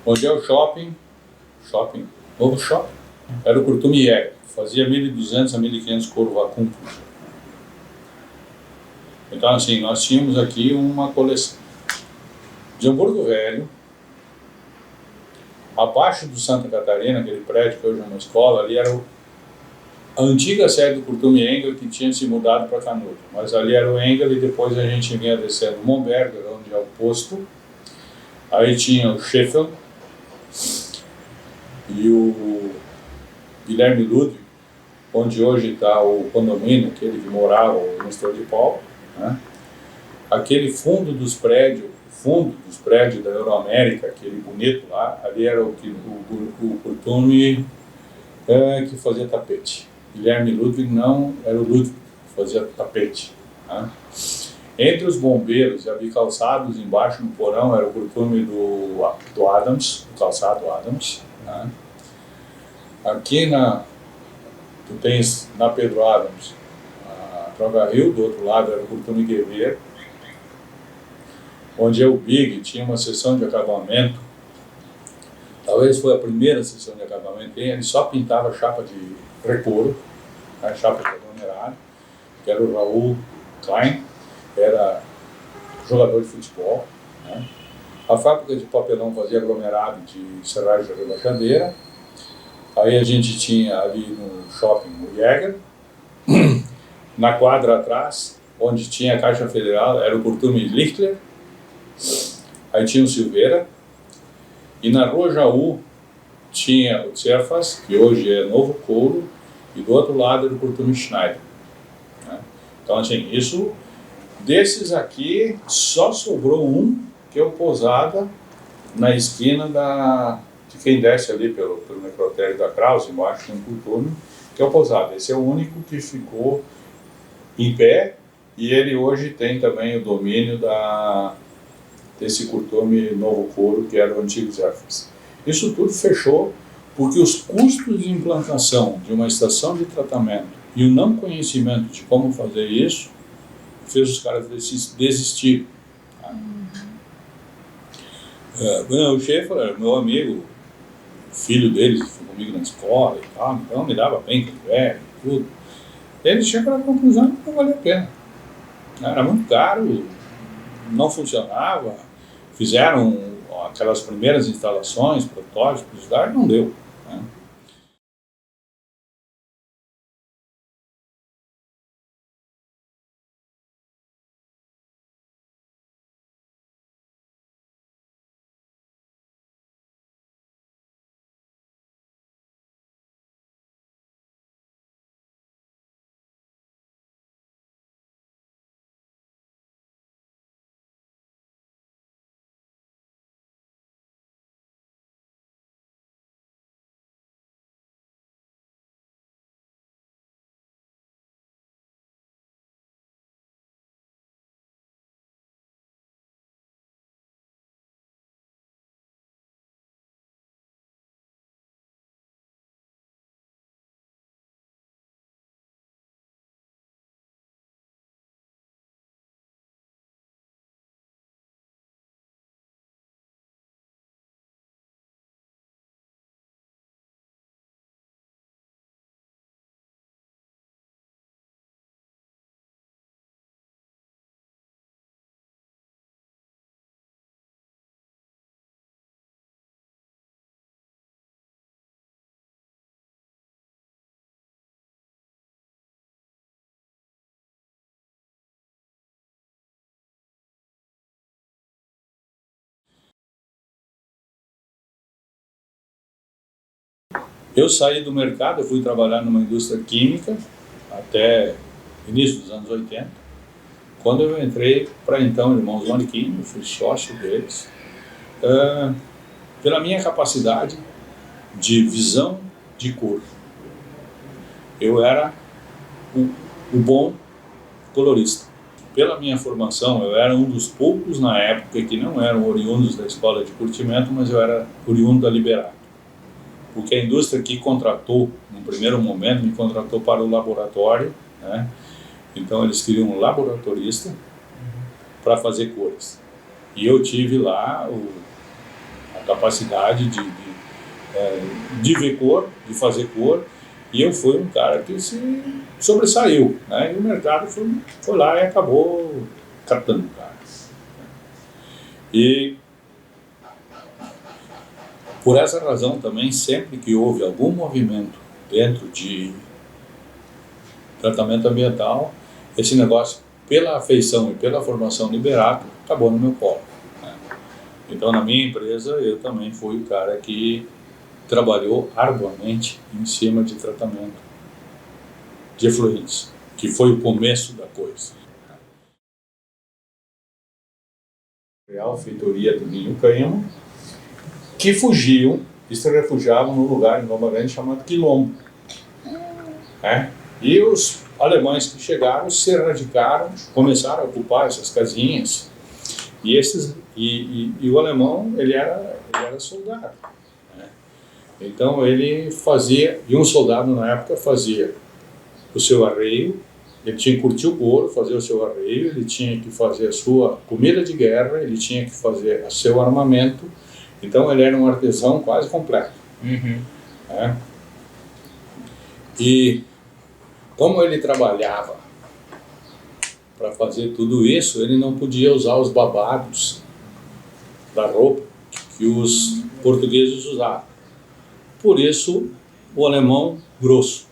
onde é o shopping, novo shopping, era o Curtume Jäger, fazia 1.200 a 1.500 couro vacum. Então, assim, nós tínhamos aqui uma coleção de Hamburgo Velho, abaixo do Santa Catarina, aquele prédio que hoje é uma escola, ali era a antiga sede do Curtume Engel, que tinha se mudado para Canudo. Mas ali era o Engel e depois a gente vinha descendo o Momberger, onde é o posto. Aí tinha o Sheffield e o Guilherme Ludwig, onde hoje está o condomínio, aquele que morava o Nestor de Paulo, né? Aquele fundo dos prédios da Euroamérica, aquele bonito lá, ali era o Curtume que fazia tapete. Guilherme Ludwig não era o Ludwig que fazia tapete, né? Entre os bombeiros e abicalçados embaixo no porão era o Curtume do Adams, o calçado Adams, né? Aqui tu tens na Pedro Adams a Droga Rio, do outro lado era o Curtume Guerreiro, onde o Big tinha uma sessão de acabamento. Talvez foi a primeira sessão de acabamento, ele só pintava chapa de recouro, né, chapa de aglomerado, que era o Raul Klein, era jogador de futebol, né? A fábrica de papelão fazia aglomerado de serragem de rebaixadeira. Aí a gente tinha ali no shopping o Jäger, na quadra atrás, onde tinha a Caixa Federal, era o Curtume Lichtler, aí tinha o Silveira, e na Rua Jaú tinha o Tserfas, que hoje é Novo Couro, e do outro lado era o Curtume Schneider, né? Então, assim, isso, desses aqui, só sobrou um, que é o Pousada, na esquina de quem desce ali pelo necrotério da Krause, embaixo tem um Curtume, que é o Pousada. Esse é o único que ficou em pé, e ele hoje tem também o domínio desse Curtume Novo Couro, que era o antigo Tserfas. Isso tudo fechou porque os custos de implantação de uma estação de tratamento e o não conhecimento de como fazer isso fez os caras desistir. O Schaefer era meu amigo, o filho dele foi comigo na escola e tal, então me dava bem com o velho e tudo. Ele chegou à conclusão que não valia a pena. Era muito caro, não funcionava, fizeram aquelas primeiras instalações, protótipos, não deu, né? Eu saí do mercado, eu fui trabalhar numa indústria química até início dos anos 80. Quando eu entrei para então Irmãos Maniquim, eu fui sócio deles, pela minha capacidade de visão de cor. Eu era o bom colorista. Pela minha formação, eu era um dos poucos na época que não eram oriundos da escola de curtimento, mas eu era oriundo da Liberato. Porque a indústria que contratou, no primeiro momento, me contratou para o laboratório, né? Então eles queriam um laboratorista para fazer cores. E eu tive lá a capacidade de ver cor, de fazer cor, e eu fui um cara que se sobressaiu, né? E o mercado foi lá e acabou captando o cara. E por essa razão também, sempre que houve algum movimento dentro de tratamento ambiental, esse negócio, pela afeição e pela formação liberada, acabou no meu colo, né? Então, na minha empresa, eu também fui o cara que trabalhou arduamente em cima de tratamento de efluentes, que foi o começo da coisa. A feitoria do vinho cânhamo, que fugiam e se refugiavam num lugar em Loma Grande chamado Quilombo, né? E os alemães que chegaram se radicaram, começaram a ocupar essas casinhas, e o alemão ele era soldado, né? Então ele fazia, e um soldado na época fazia o seu arreio, ele tinha que curtir o couro, fazer o seu arreio, ele tinha que fazer a sua comida de guerra, ele tinha que fazer o seu armamento. Então ele era um artesão quase completo. Né? E como ele trabalhava para fazer tudo isso, ele não podia usar os babados da roupa que os portugueses usavam. Por isso, o alemão grosso.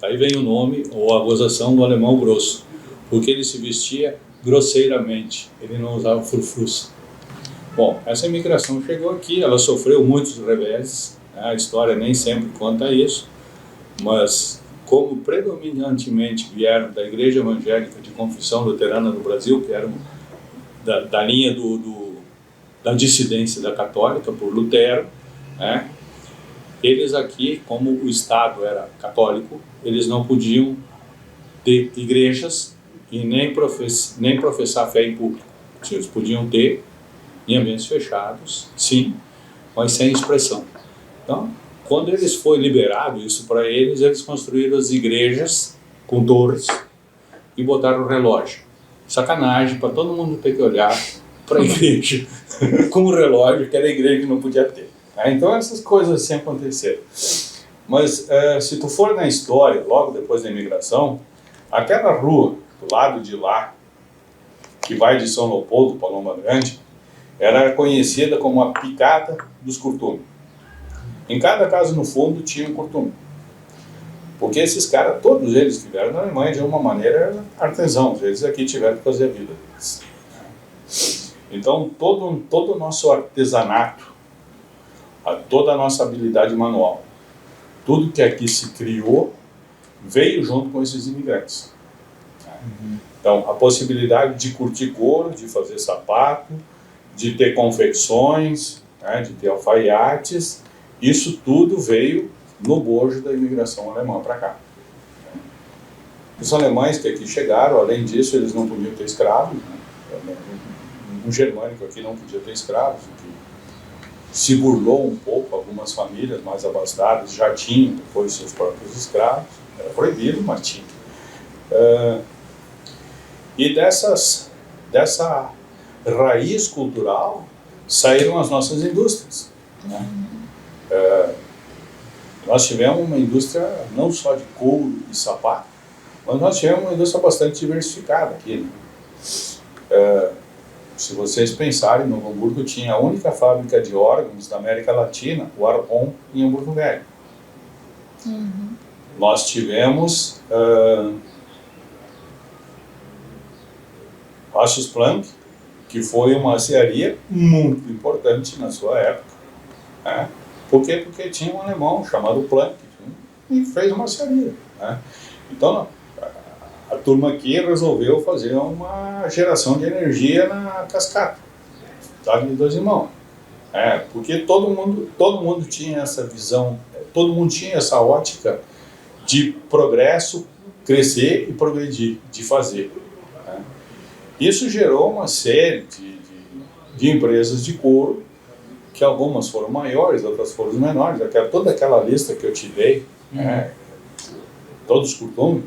Aí vem o nome, ou a gozação do alemão grosso, porque ele se vestia grosseiramente, ele não usava frufrus. Bom, essa imigração chegou aqui, ela sofreu muitos reveses, né? A história nem sempre conta isso, mas como predominantemente vieram da Igreja Evangélica de Confissão Luterana do Brasil, que eram da linha da dissidência da Católica por Lutero, né? Eles aqui, como o Estado era católico, eles não podiam ter igrejas e nem professar fé em público. Eles podiam ter em ambientes fechados, sim, mas sem expressão. Então, quando eles foi liberado isso para eles, eles construíram as igrejas com torres e botaram o relógio. Sacanagem, para todo mundo ter que olhar para a igreja com o relógio, que era a igreja que não podia ter. Então essas coisas assim aconteceram. Mas se tu for na história, logo depois da imigração, aquela rua do lado de lá, que vai de São Leopoldo para Loma Grande, era conhecida como a picada dos curtumes. Em cada casa no fundo tinha um curtume. Porque esses caras, todos eles que vieram na Alemanha de uma maneira artesãos, eles aqui tiveram que fazer a vida deles. Então todo o nosso artesanato, toda a nossa habilidade manual, tudo que aqui se criou, veio junto com esses imigrantes. Então, a possibilidade de curtir couro, de fazer sapato, de ter confecções, né, de ter alfaiates, isso tudo veio no bojo da imigração alemã para cá. Os alemães que aqui chegaram, além disso, eles não podiam ter escravos, né? Um germânico aqui não podia ter escravos, se burlou um pouco, algumas famílias mais abastadas já tinham depois seus próprios escravos, era proibido, mas tinha. E dessa raiz cultural saíram as nossas indústrias, né? Nós tivemos uma indústria não só de couro e sapato, mas nós tivemos uma indústria bastante diversificada aqui, né? Se vocês pensarem, no Hamburgo tinha a única fábrica de órgãos da América Latina, o Arbon, em Hamburgo Velho. Nós tivemos Passos Planck, que foi uma aciaria muito importante na sua época. Né? Por quê? Porque tinha um alemão chamado Planck e fez uma aciaria. Né? Então, a turma aqui resolveu fazer uma geração de energia na cascata, cidade de Dois Irmãos. Porque todo mundo tinha essa visão, todo mundo tinha essa ótica de progresso, crescer e progredir, de fazer. Né? Isso gerou uma série de empresas de couro, que algumas foram maiores, outras foram menores. Toda aquela lista que eu te dei, todos os curtumes,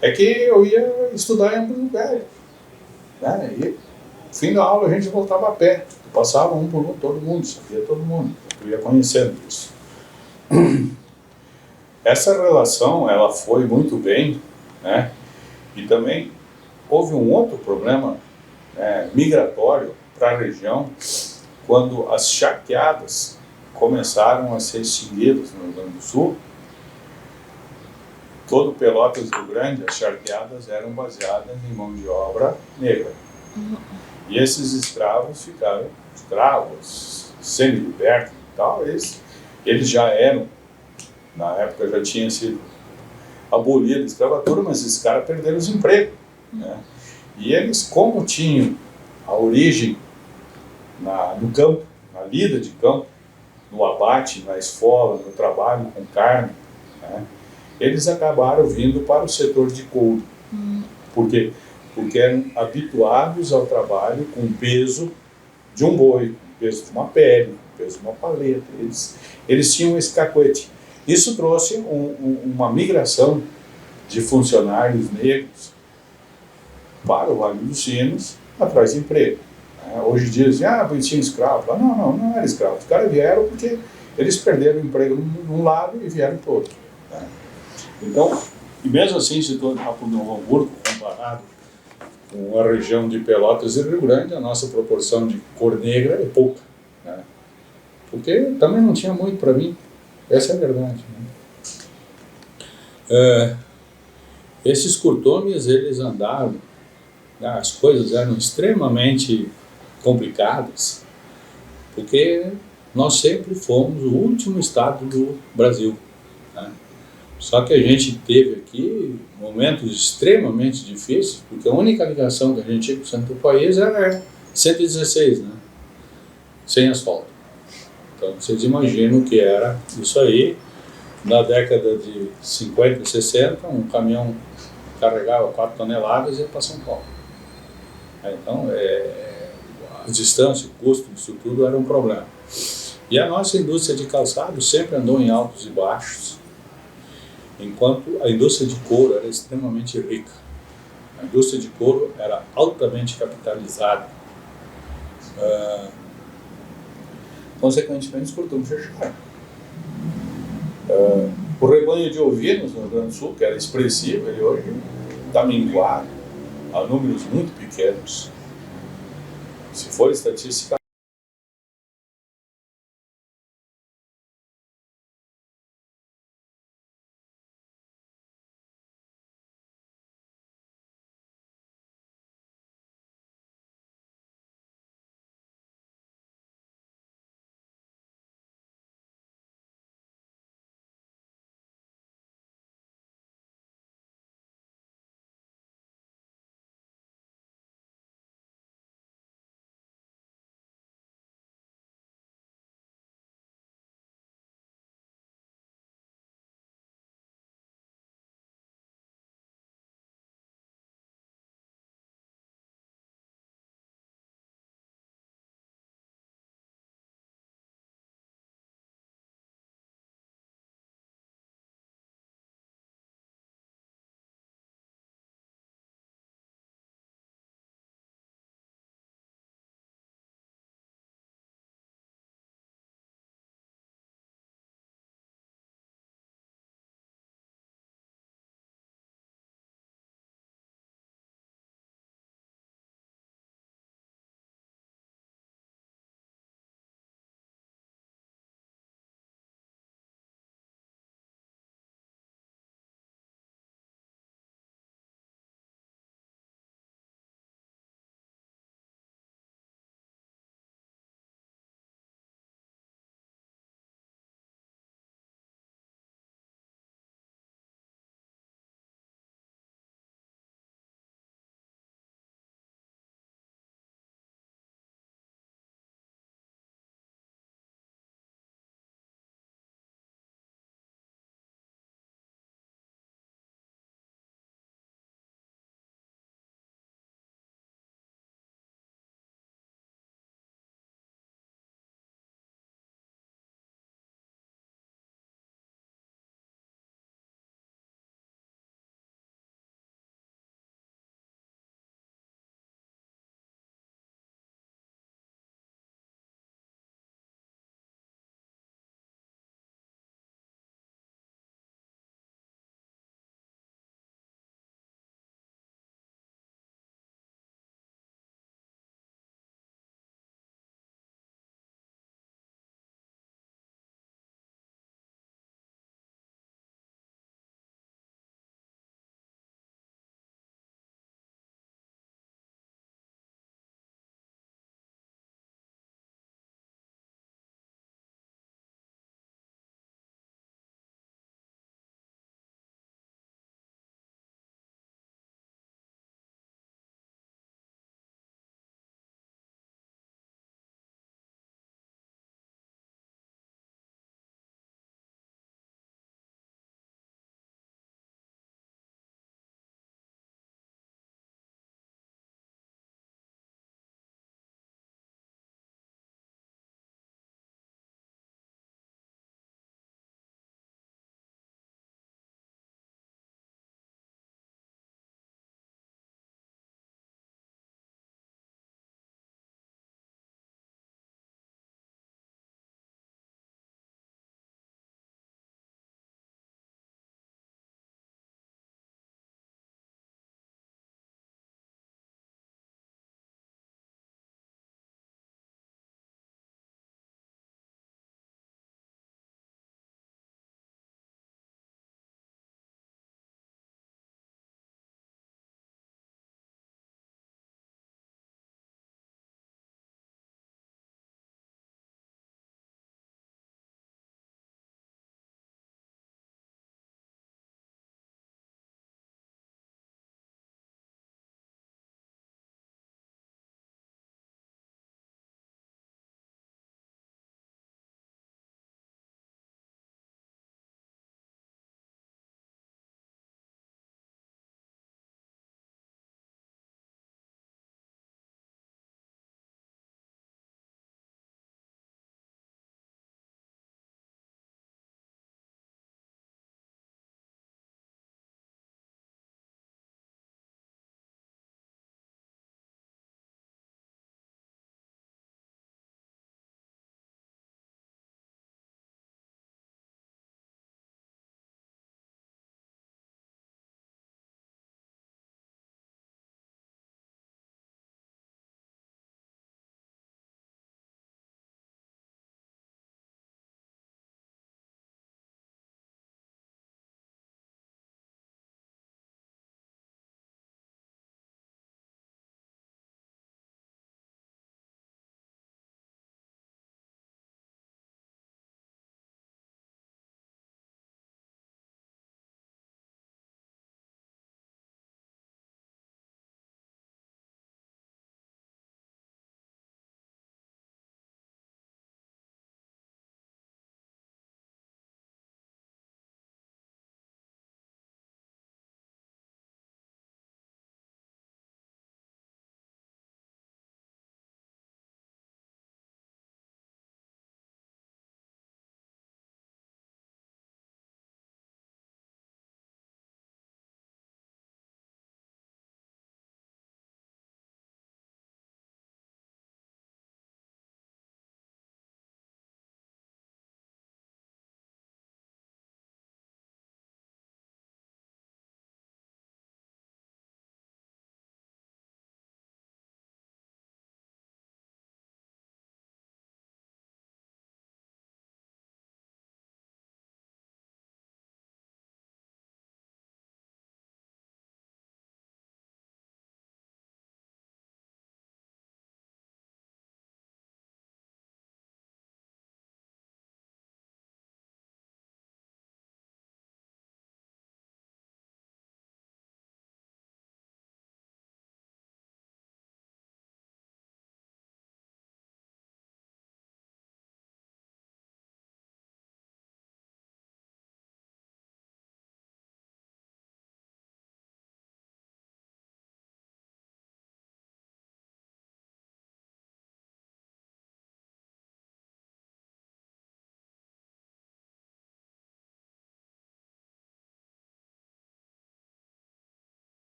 é que eu ia estudar em Hamburgo Velho. Né? fim da aula a gente voltava a pé, passava um por um, todo mundo, sabia todo mundo, eu ia conhecendo isso. Essa relação, ela foi muito bem, né? E também houve um outro problema migratório para a região, quando as charqueadas começaram a ser extinguidas no Rio Grande do Sul. Todo Pelotas do Rio Grande, as charqueadas eram baseadas em mão de obra negra. E esses escravos ficaram escravos, semi-libertos e tal. Eles já eram, na época já tinha sido abolida a escravatura, mas esses caras perderam os empregos, né? E eles, como tinham a origem no campo, na lida de campo, no abate, na esfola, no trabalho com carne, né? Eles acabaram vindo para o setor de couro. Por quê? Porque eram habituados ao trabalho com o peso de um boi, com o peso de uma pele, com o peso de uma paleta. Eles tinham esse cacuete. Isso trouxe uma migração de funcionários negros para o Vale dos Sinos atrás de emprego. Hoje dizem, tinha escravo. Não era escravo. Os caras vieram porque eles perderam o emprego num lado e vieram para o outro. Então, e mesmo assim, se torna para o Novo Hamburgo, comparado com a região de Pelotas e Rio Grande, a nossa proporção de cor negra é pouca, né? Porque também não tinha muito para mim, essa é a verdade, né? Esses curtumes, eles andaram, as coisas eram extremamente complicadas, porque nós sempre fomos o último estado do Brasil, né? Só que a gente teve aqui momentos extremamente difíceis, porque a única ligação que a gente tinha com o centro do país era 116, né? Sem asfalto. Então vocês imaginam que era isso aí. Na década de 50, 60, um caminhão carregava 4 toneladas e ia para São Paulo. Então, a distância, o custo disso tudo era um problema. E a nossa indústria de calçado sempre andou em altos e baixos, enquanto a indústria de couro era extremamente rica. A indústria de couro era altamente capitalizada. Consequentemente, os curtumes fecharam. O rebanho de ovinos no Rio Grande do Sul, que era expressivo, ele hoje está minguado a números muito pequenos. Se for estatisticamente,